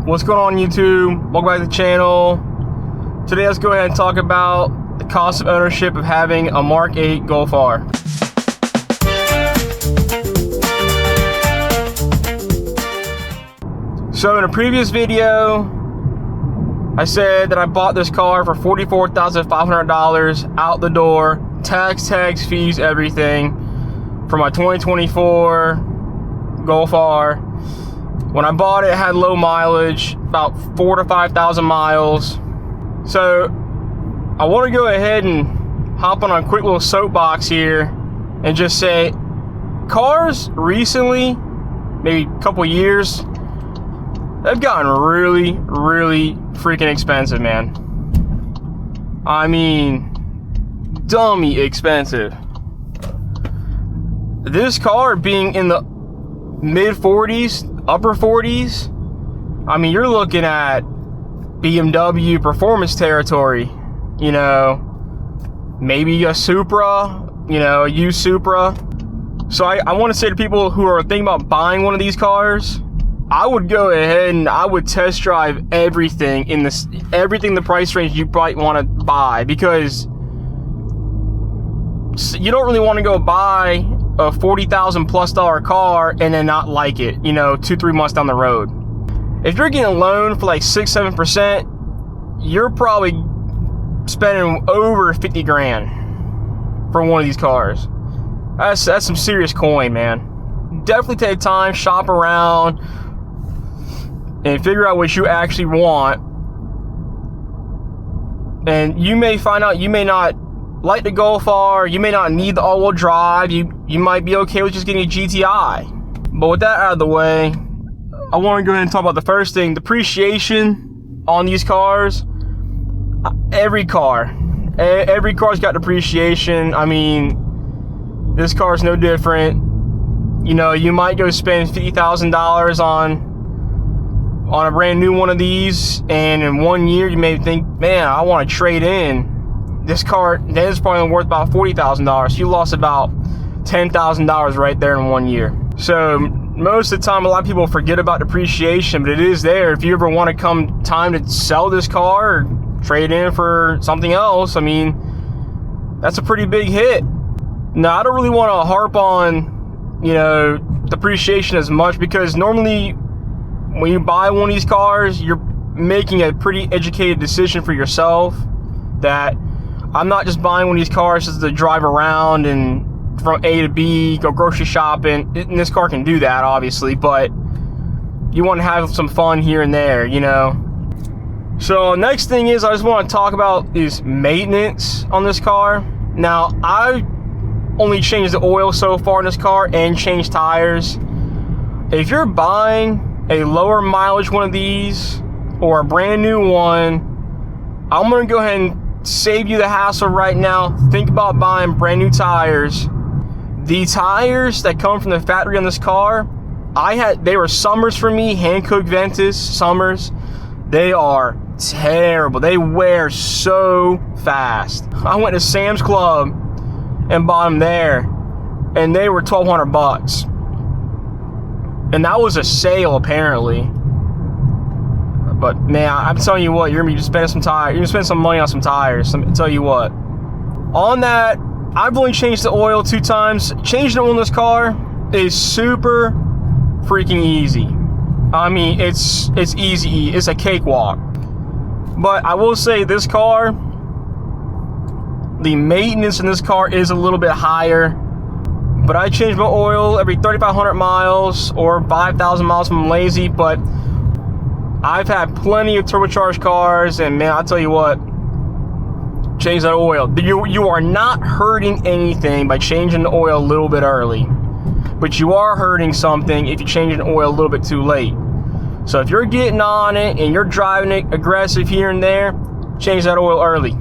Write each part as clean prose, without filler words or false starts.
What's going on, YouTube? Welcome back to the channel. Today let's go ahead and talk about the cost of ownership of having a Mark 8 Golf R. So in a previous video, I said that I bought this car for $44,500 out the door, tax, fees, everything, for my 2024 Golf R. When I bought it, it had low mileage, about 4,000 to 5,000 miles. So I want to go ahead and hop on a quick little soapbox here and just say, cars recently, maybe a couple years, they've gotten really freaking expensive, man. I mean, dummy expensive. This car being in the mid 40s, upper 40s, I mean, you're looking at BMW performance territory, you know, maybe a Supra, you know, a used Supra. So I want to say to people who are thinking about buying one of these cars, I would go ahead and I would test drive everything in this, everything the price range you might want to buy, because you don't really want to go buy a $40,000+ car and then not like it, you know, 2-3 months down the road. If you're getting a loan for like 6-7%, you're probably spending over 50 grand for one of these cars. That's some serious coin, man. Definitely take time, shop around, and figure out what you actually want. And you may find out you may not like the Golf R, you may not need the all-wheel drive, you might be okay with just getting a GTI. But with that out of the way, I want to go ahead and talk about the first thing, depreciation on these cars. Every car's got depreciation. I mean, this car's no different. You know, you might go spend $50,000 on a brand new one of these, and in 1 year you may think, man, I want to trade in this car. Then it's probably worth about $40,000. You lost about $10,000 right there in 1 year. So most of the time, a lot of people forget about depreciation, but it is there. If you ever want to come time to sell this car or trade in for something else, I mean, that's a pretty big hit. Now, I don't really want to harp on, you know, depreciation as much, because normally when you buy one of these cars, you're making a pretty educated decision for yourself that I'm not just buying one of these cars just to drive around and from A to B, go grocery shopping. And this car can do that, obviously, but you want to have some fun here and there, you know. So next thing is, I just want to talk about is maintenance on this car. Now, I only changed the oil so far in this car and changed tires. If you're buying a lower mileage one of these or a brand new one, I'm going to go ahead and save you the hassle right now. Think about buying brand new tires. The tires that come from the factory on this car, they were Summers for me, Hankook Ventus Summers. They are terrible. They wear so fast. I went to Sam's Club and bought them there, and they were $1,200, and that was a sale apparently. But man, I'm telling you what, you're gonna be spending some tires. You're gonna spend some money on some tires. Let me tell you what. On that, I've only changed the oil 2 times. Changing the oil in this car is super freaking easy. I mean, it's easy. It's a cakewalk. But I will say, this car, the maintenance in this car is a little bit higher. But I change my oil every 3,500 miles or 5,000 miles when I'm lazy. But I've had plenty of turbocharged cars, and man, I'll tell you what, change that oil. You are not hurting anything by changing the oil a little bit early, but you are hurting something if you change the oil a little bit too late. So if you're getting on it and you're driving it aggressive here and there, change that oil early.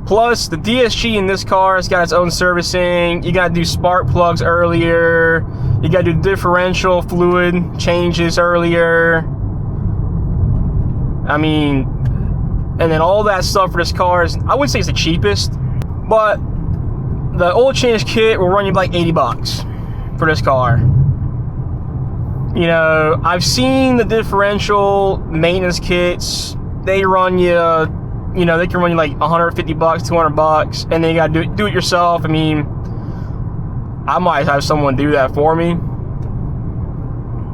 Plus, the DSG in this car has got its own servicing. You got to do spark plugs earlier. You got to do differential fluid changes earlier. I mean, and then all that stuff for this car is, I wouldn't say it's the cheapest, but the oil change kit will run you like $80 for this car. You know, I've seen the differential maintenance kits. They run you, you know, they can run you like $150, $200, and then you gotta do it yourself. I mean, I might have someone do that for me.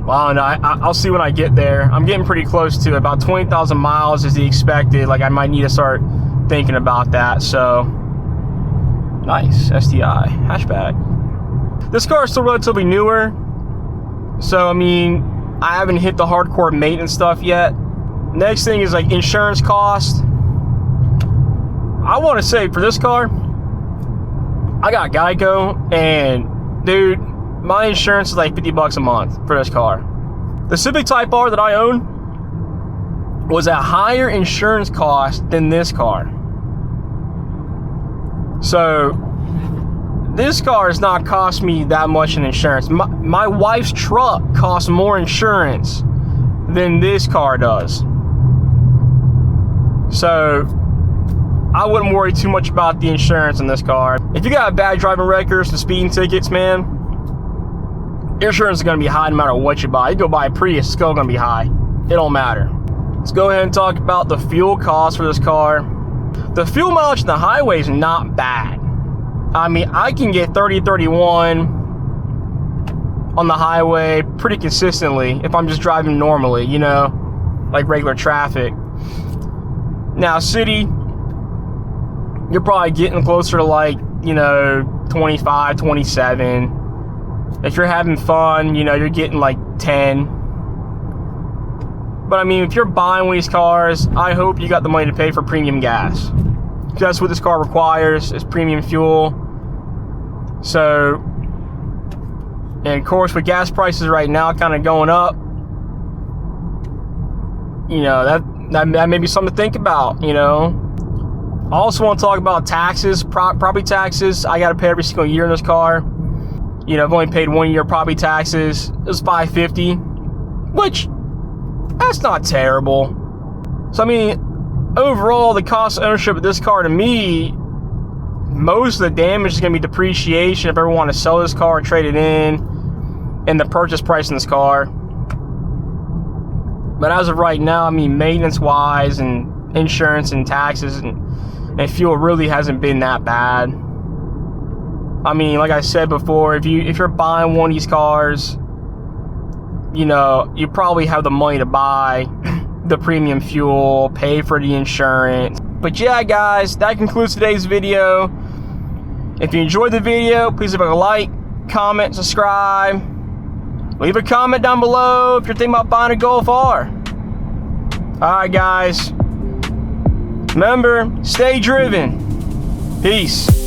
Well, I don't know. I'll see when I get there. I'm getting pretty close to it. About 20,000 miles is the expected. Like, I might need to start thinking about that. So, nice. STI. Hatchback. This car is still relatively newer. So, I mean, I haven't hit the hardcore maintenance stuff yet. Next thing is, like, insurance cost. I want to say, for this car, I got Geico, and, dude, my insurance is like $50 a month for this car. The Civic Type R that I own was a higher insurance cost than this car. So this car has not cost me that much in insurance. My wife's truck costs more insurance than this car does. So I wouldn't worry too much about the insurance in this car. If you got bad driving records and speeding tickets, man, your insurance is going to be high no matter what you buy. You go buy a Prius, it's still going to be high. It don't matter. Let's go ahead and talk about the fuel cost for this car. The fuel mileage on the highway is not bad. I mean, I can get 30, 31 on the highway pretty consistently if I'm just driving normally, you know, like regular traffic. Now, city, you're probably getting closer to like, you know, 25, 27. If you're having fun, you know, you're getting like 10. But I mean, if you're buying one of these cars, I hope you got the money to pay for premium gas. That's what this car requires, is premium fuel. So, and of course, with gas prices right now kind of going up, you know, that may be something to think about, you know. I also want to talk about taxes, property taxes. I got to pay every single year in this car. You know, I've only paid 1 year property taxes. It was $550, which, that's not terrible. So, I mean, overall, the cost of ownership of this car to me, most of the damage is going to be depreciation if I ever want to sell this car or trade it in, and the purchase price in this car. But as of right now, I mean, maintenance-wise and insurance and taxes and fuel really hasn't been that bad. I mean, like I said before, if you're buying one of these cars, you know, you probably have the money to buy the premium fuel, pay for the insurance. But yeah, guys, that concludes today's video. If you enjoyed the video, please leave a like, comment, subscribe. Leave a comment down below if you're thinking about buying a Golf R. Alright, guys. Remember, stay driven. Peace.